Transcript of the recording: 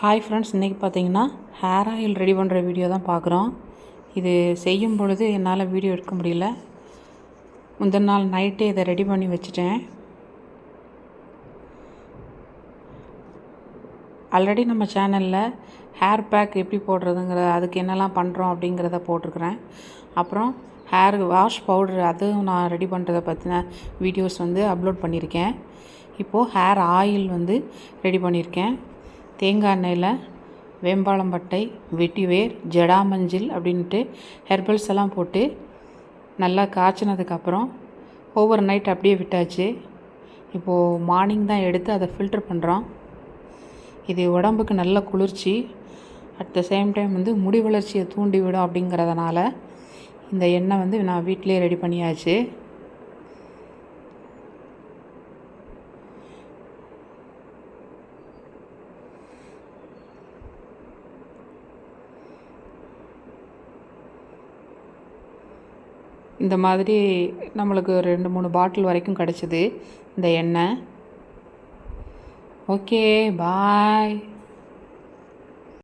Hi friends, இன்றைக்கி பார்த்தீங்கன்னா hair oil ready பண்ணுற வீடியோ தான் பார்க்குறோம். இது செய்யும் பொழுது என்னால் வீடியோ எடுக்க முடியல. முந்தின நாள் நைட்டே இதை ரெடி பண்ணி வச்சுட்டேன். ஆல்ரெடி நம்ம சேனலில் ஹேர் பேக் எப்படி போடுறதுங்கிற அதுக்கு என்னெல்லாம் பண்ணுறோம் அப்படிங்கிறத போட்டிருக்கிறேன். அப்புறம் ஹேர் வாஷ் பவுடர் அதுவும் நான் ரெடி பண்ணுறதை பற்றின வீடியோஸ் அப்லோட் பண்ணியிருக்கேன். இப்போது ஹேர் ஆயில் ரெடி பண்ணியிருக்கேன். தேங்காய் எண்ணெயில் வேம்பாளம்பட்டை, வெட்டிவேர், ஜடாமஞ்சில் அப்படின்ட்டு ஹெர்பல்ஸ் எல்லாம் போட்டு நல்லா காய்ச்சினதுக்கப்புறம் ஓவர் நைட் அப்படியே விட்டாச்சு. இப்போது மார்னிங் தான் எடுத்து அதை ஃபில்டர் பண்ணுறோம். இது உடம்புக்கு நல்ல குளிர்ச்சி, அட் த சேம் டைம் முடி வளர்ச்சியை தூண்டிவிடும். அப்படிங்கிறதுனால இந்த எண்ணெய் நான் வீட்டிலே ரெடி பண்ணியாச்சு. இந்த மாதிரி நம்மளுக்கு 2-3 பாட்டில் வரைக்கும் கிடச்சிது இந்த எண்ணெய். ஓகே, பாய்.